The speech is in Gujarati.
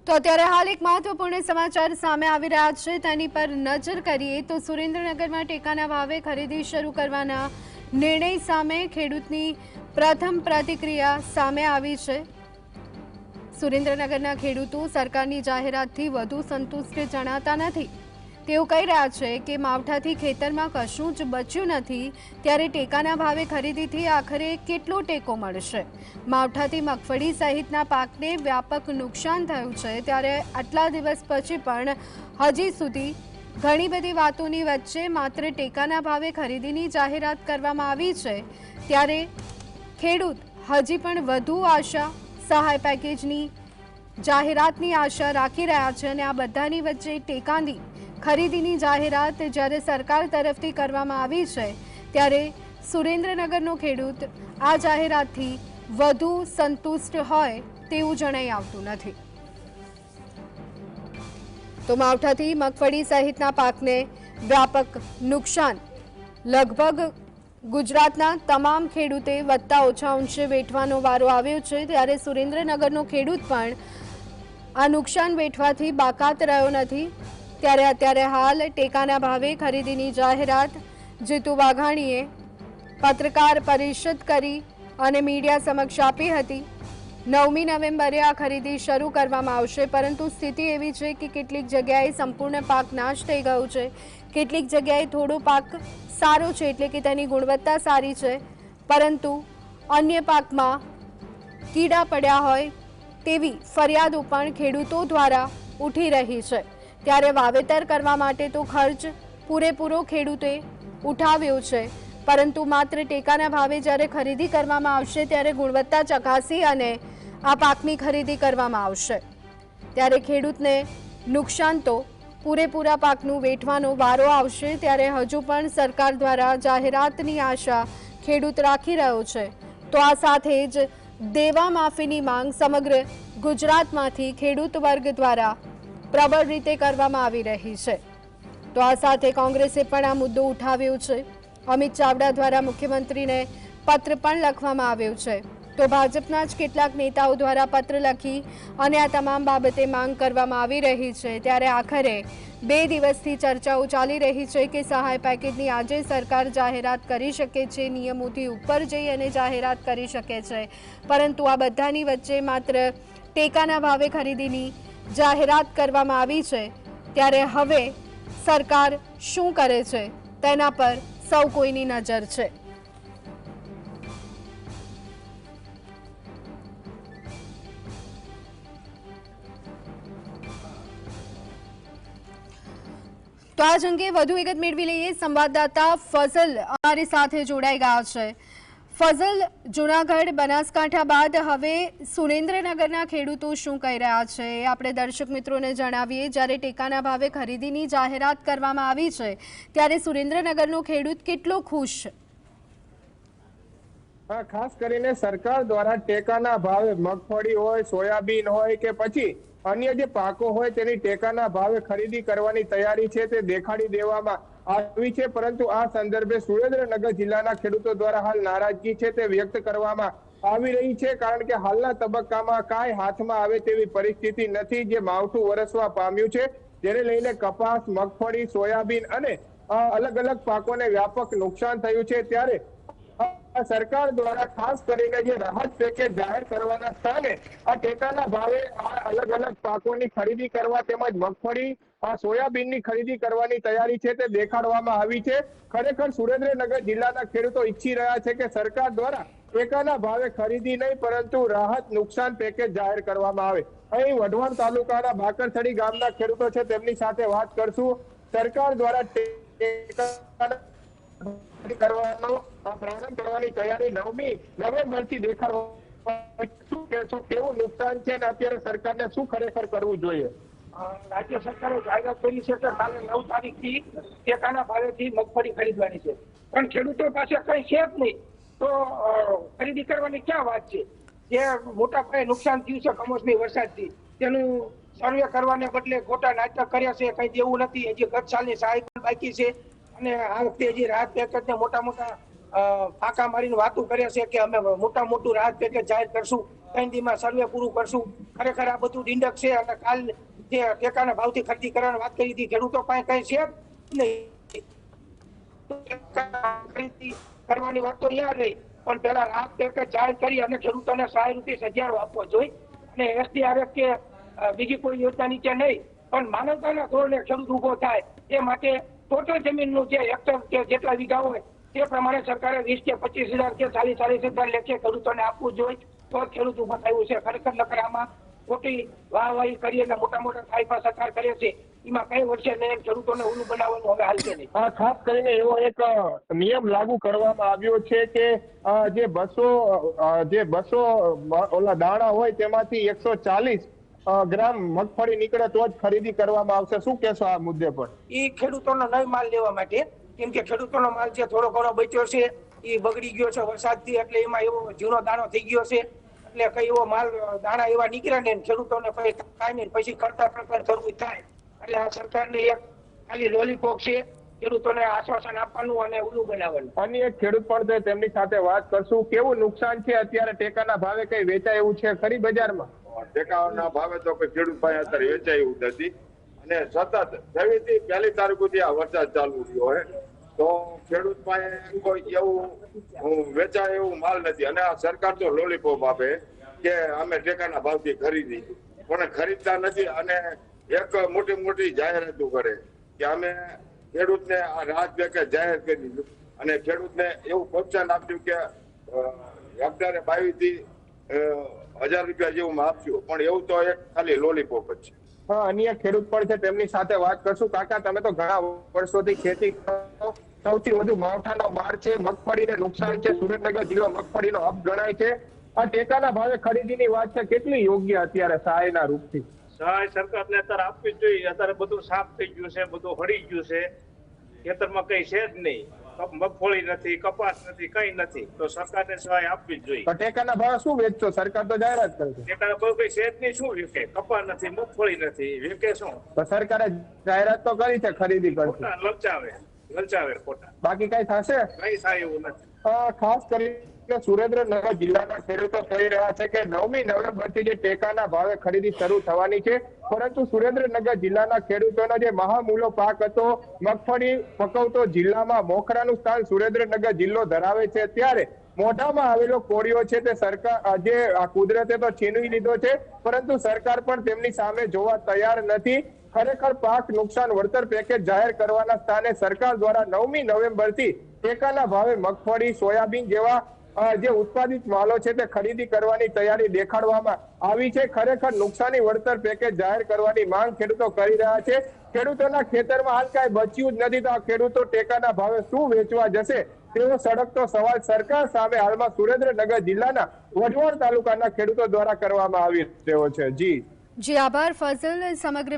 તો અત્યારે હાલ એક મહત્વપૂર્ણ સમાચાર સામે આવી રહ્યા છે, તેની પર નજર કરીએ તો સુરેન્દ્રનગરમાં ટેકાના ભાવે ખરીદી શરૂ કરવાના નિર્ણય સામે ખેડૂતની પ્રથમ પ્રતિક્રિયા સામે આવી છે। સુરેન્દ્રનગરના ખેડૂતો સરકારની જાહેરાતથી વધુ સંતુષ્ટ જણાતા નથી। તેઓ કહી રહ્યા છે કે માવઠાથી ખેતરમાં કશું જ બચ્યું નથી, ત્યારે ટેકાના ભાવે ખરીદીથી આખરે કેટલો ટેકો મળશે? માવઠાથી મગફળી સહિતના પાકને વ્યાપક નુકસાન થયું છે, ત્યારે આટલા દિવસ પછી પણ હજી સુધી ઘણી બધી વાતોની વચ્ચે માત્ર ટેકાના ભાવે ખરીદીની જાહેરાત કરવામાં આવી છે, ત્યારે ખેડૂત હજી પણ વધુ આશા સહાય પેકેજની જાહેરાતની આશા રાખી રહ્યા છે અને આ બધાની વચ્ચે ટેકાની ખરીદીની જાહેરાત જ્યારે સરકાર તરફથી કરવામાં આવી છે, ત્યારે સુરેન્દ્રનગરનો ખેડૂત આ જાહેરાતથી વધુ સંતુષ્ટ હોય તેવું જણાઈ આવતું નથી। તો માવઠાથી મગફળી સહિતના પાકને વ્યાપક નુકસાન લગભગ ગુજરાતના તમામ ખેડૂતે વધતા ઓછા અંશે વેઠવાનો વારો આવ્યો છે, ત્યારે સુરેન્દ્રનગરનો ખેડૂત પણ આ નુકસાન વેઠવાથી બાકાત રહ્યો નથી। ત્યારે અત્યારે હાલ ટેકાના ભાવે ખરીદીની જાહેરાત જીતુ વાઘાણીએ પત્રકાર પરિષદ કરી અને મીડિયા સમક્ષ આપી હતી। 9મી નવેમ્બરે આ ખરીદી શરૂ કરવામાં આવશે, પરંતુ સ્થિતિ એવી છે કે કેટલીક જગ્યાએ સંપૂર્ણ પાક નાશ થઈ ગયો છે, કેટલીક જગ્યાએ થોડો પાક સારો છે, એટલે કે તેની ગુણવત્તા સારી છે, પરંતુ અન્ય પાકમાં કીડા પડ્યા હોય તેવી ફરિયાદો પણ ખેડૂતો દ્વારા ઉઠી રહી છે। ત્યારે વાવેતર કરવા માટે તો ખર્ચ પૂરેપૂરો ખેડૂતે ઉઠાવ્યો છે, પરંતુ માત્ર ટેકાના ભાવે જ્યારે ખરીદી કરવામાં આવશે ત્યારે ગુણવત્તા ચકાસી અને આ પાકની ખરીદી કરવામાં આવશે। ત્યારે ખેડૂતને નુકસાન તો પૂરેપૂરા પાકનું વેઠવાનો વારો આવશે, ત્યારે હજુ પણ સરકાર દ્વારા જાહેરાતની આશા ખેડૂત રાખી રહ્યો છે। તો આ સાથે જ દેવા માફીની માંગ સમગ્ર ગુજરાતમાંથી ખેડૂત વર્ગ દ્વારા પ્રબળ રીતે કરવામાં આવી રહી છે। તો આ સાથે કોંગ્રેસે પણ આ મુદ્દો ઉઠાવ્યો છે। અમિત ચાવડા દ્વારા મુખ્યમંત્રીને પત્ર પણ લખવામાં આવ્યો છે। તો ભાજપના જ કેટલાક નેતાઓ દ્વારા પત્ર લખી અને આ તમામ બાબતે માંગ કરવામાં આવી રહી છે। ત્યારે આખરે 2 દિવસથી ચર્ચાઓ ચાલી રહી છે કે સહાય પેકેજની આજે સરકાર જાહેરાત કરી શકે છે, નિયમોથી ઉપર જઈ અને જાહેરાત કરી શકે છે, પરંતુ આ બધાની વચ્ચે માત્ર ટેકાના ભાવે ખરીદીની જાહેરાત કરવામાં આવી છે। ત્યારે હવે સરકાર શું કરે છે તેના પર સૌ કોઈની નજર છે। તો આ અંગે વધુ વિગત મેળવી લઈએ। સંવાદદાતા ફઝલ અમારી સાથે જોડાઈ ગયા છે। ફઝલ, જૂનાગઢ બનાસકાંઠા બાદ હવે સુરેન્દ્રનગરના ખેડૂતો શું કહી રહ્યા છે આપણે દર્શક મિત્રોને જણાવીએ। જ્યારે ટેકાના ભાવે ખરીદીની જાહેરાત કરવામાં આવી છે, ત્યારે સુરેન્દ્રનગરનો ખેડૂત કેટલો ખુશ છે? ખાસ કરીને સરકાર દ્વારા ટેકાના ભાવે મગફળી હોય, સોયાબીન હોય કે પછી અન્ય જે પાકો હોય તેની ટેકાના ભાવે ખરીદી કરવાની તૈયારી છે તે દેખાડી દેવામાં આવી છે, પરંતુ આ સંદર્ભે સુરેન્દ્રનગર જિલ્લાના ખેડૂતો દ્વારા હાલ નારાજગી છે તે વ્યક્ત કરવામાં આવી રહી છે, કારણ કે હાલના તબક્કામાં કાંઈ હાથમાં આવે તેવી પરિસ્થિતિ નથી। જે માવઠું વરસવા પામ્યું છે, જેને લઈને કપાસ, મગફળી, સોયાબીન અને અલગ અલગ પાકોને વ્યાપક નુકસાન થયું છે। ત્યારે સરકાર દ્વારા ખાસ કરીને જે રાહત પેકેજ જાહેર કરવાના સ્થાને આ ટેકાના ભાવે અલગ અલગ પાકોની ખરીદી કરવા તેમજ મગફળી, સોયાબીનની ખરીદી કરવાની તૈયારી છે તે દેખાડવામાં આવી છે। ખરેખર સુરેન્દ્રનગર જિલ્લાના ખેડૂતો ઈચ્છી રહ્યા છે કે સરકાર દ્વારા ટેકાના ભાવે ખરીદી નહીં પરંતુ રાહત નુકસાન પેકેજ જાહેર કરવામાં આવે। અહીં વઢવાણ તાલુકાના બાકરથડી ગામના ખેડૂતો છે, તેમની સાથે વાત કરશું। સરકાર દ્વારા કરવાનો પ્રારંભ કરવાની તૈયારી 9મી નવેમ્બરથી દેખાડવા, શું કહેશો, કેવું નુકસાન છે અને અત્યારે સરકારને શું ખરેખર કરવું જોઈએ? રાજ્ય સરકારે જાહેરાત કરી છે કે કાલે 9 તારીખથી ટેકાના ભાવેથી મગફળી ખરીદવાની છે, પણ ખેડૂતો પાસે કઈ છે જ નહીં, તો ખરીદી કરવાની ક્યાં વાત છે? જે મોટા પાયે નુકસાન થયું છે કમોસમી વરસાદથી, તેનું સર્વે કરવાને બદલે ખોટા નાટક કર્યા છે, કઈ દેવું નથી। હજી ગત સાલની સહાય પણ બાકી છે અને આ વખતે હજી રાહત પેકેજને મોટા ફાંકા મારીને વાતો કરે છે કે અમે મોટું રાહત પેકેજ જાહેર કરશું, 3 દીમાં સર્વે પૂરું કરશું. ખરેખર આ બધું ડીંડક છે અને કાલ જે ટેકાના ભાવથી ખરીદી કરવાની વાત કરી હતી ખેડૂતો પાસે કઈ છે જ નહીં. ખરીદી કરવાની વાત તો યાદ રહી, પણ પેલા રાહત પેકેજ જાહેર કરી અને ખેડૂતોને સહાય રૂપી સજારો આપવો જોઈએ અને SDRF કે બીજી કોઈ યોજના નીચે નહીં, પણ માનવતાના ધોરણે ખેડૂત ઉભો થાય એ માટે ટોટલ જમીનનું જે હેક્ટર કે જેટલા વીઘા હોય તે પ્રમાણે સરકારે 20 કે 25,000 કે 40,000 લેખે ખેડૂતોને આપવું જોઈએ તો ખેડૂત ઉભા થયું છે. ખરેખર નકર આમાં ખોટી વાહવાહી કરી અને મોટા મોટા કાયદા સરકાર કરે છે એમાં કઈ વર્ષે નહીં ખેડૂતોને ઓલું બનાવવાનું હવે હાલશે નહીં. ખાસ કરીને એવો એક નિયમ લાગુ કરવામાં આવ્યો છે કે જે 200 ઓલા દાણા હોય તેમાંથી 140 ગ્રામ મગફળી નીકળે તો જ ખરીદી કરવામાં આવશે. શું કહેશો આ મુદ્દે પર? એ ખેડૂતોનો નવો માલ લેવા માટે, કેમ કે ખેડૂતોનો માલ જે થોડો ઘણો બચ્યો છે એ બગડી ગયો છે વરસાદથી, એટલે એમાં એવો જૂનો દાણો થઈ ગયો છે, એટલે કઈ એવો માલ દાણા એવા નીકળે ને ખેડૂતોને પછી કરતા પ્રકાર કરવું થાય. એટલે આ સરકારની એક ખાલી લોલીપોપ છે, ખેડૂતોને આશ્વાસન આપવાનું અને ઉલ્લુ બનાવવાનું. અન્ય એક ખેડૂત પણ છે, તેમની સાથે વાત કરશું. કેવું નુકસાન છે અત્યારે? ટેકાના ભાવે કઈ વેચાય એવું છે ખરી બજારમાં? ટેકાના ભાવે તો કોઈ ખેડૂત પાસે અત્યારે વેચાય એવું નથી, અને સતત 26 થી 1 તારીખ સુધી આ વરસાદ ચાલુ રહ્યો હોય તો ખેડૂત પાસે કોઈ એવું વેચાય એવું માલ નથી. અને આ સરકાર તો લોલીપોપ આપે કે અમે ટેકાના ભાવથી ખરીદી, પણ ખરીદતા નથી. અને એક મોટી મોટી જાહેરાતો કરે કે અમે ખેડૂતને આ રાહત પેકેજ જાહેર કરી દીધું અને ખેડૂતને એવું પ્રોત્સાહન આપ્યું કે હેક્ટરે 22 થી 1,000 રૂપિયા જેવું આપશું, પણ એવું તો એક ખાલી લોલીપોપ જ છે. અન્ય ખેડૂત પણ છે, તેમની સાથે વાત કરશું. કાકા, તમે તો ઘણા વર્ષોથી ખેતી કરો, સૌથી વધુ માવઠાનો માર છે, મગફળીને નુકસાન છે, સુરેન્દ્રનગર જિલ્લો મગફળીનો હબ ગણાય છે. આ ટેકાના ભાવે ખરીદીની વાત છે, કેટલી યોગ્ય અત્યારે સહાયના રૂપથી? સહાય સરકારને અત્યારે આપવી જ જોઈએ. અત્યારે બધું સાફ થઈ ગયું છે, બધું હળી ગયું છે, ખેતરમાં કઈ છે જ નહીં, મગફળી નથી, કપાસ નથી, કઈ નથી, તો સરકારને સહાય આપવી જ જોઈએ. ટેકાના ભાવે શું વેચશો? સરકાર તો જાહેરાત કરે છે. ટેકાના ભાવ કઈ છે જ નહીં, શું વેચે? કપાસ નથી, મગફળી નથી, વેચે શું? તો સરકારે જાહેરાત તો કરી છે ખરીદી કરશે, લલચાવે ખોટા. બાકી કઈ થશે? કઈ થાય એવું નથી. ખાસ કરીને સુરેન્દ્રનગર જિલ્લાના ખેડૂતો કહી રહ્યા છે કે 9મી નવેમ્બરથી જે ટેકાના ભાવે ખરીદી શરૂ થવાની છે, પરંતુ સુરેન્દ્રનગર જિલ્લાના ખેડૂતોનો જે મહામૂલો પાક હતો મગફળી પકવતો જિલ્લામાં મોખરાનું સ્થાન સુરેન્દ્રનગર જિલ્લો ધરાવે છે, ત્યારે મોઢામાં આવેલો કોળિયો છે તે સરકાર જે કુદરતે તો છીનવી લીધો છે, પરંતુ સરકાર પણ તેમની સામે જોવા તૈયાર નથી. ખરેખર પાક નુકસાન વળતર પેકેજ જાહેર કરવાના સ્થાને સરકાર દ્વારા 9મી નવેમ્બરથી ટેકાના ભાવે મગફળી, સોયાબીન જેવા જે ઉત્પાદિત માલો છે તે ખરીદી કરવાની તૈયારી દેખાડવામાં આવી છે. ખરેખર નુકસાની વળતર પેકેજ જાહેર કરવાની માંગ ખેડૂતો કરી રહ્યા છે. ખેડૂતોના ખેતરમાં હાલ કાંઈ બચ્યું જ નથી, તો આ ખેડૂતો ટેકાના ભાવે શું વેચવા જશે તેવો સળગતો સવાલ સરકાર સામે હાલમાં સુરેન્દ્રનગર જિલ્લાના વઢવાણ તાલુકાના ખેડૂતો દ્વારા કરવામાં આવી રહ્યો છે. જી આભાર ફઝલ. સમગ્ર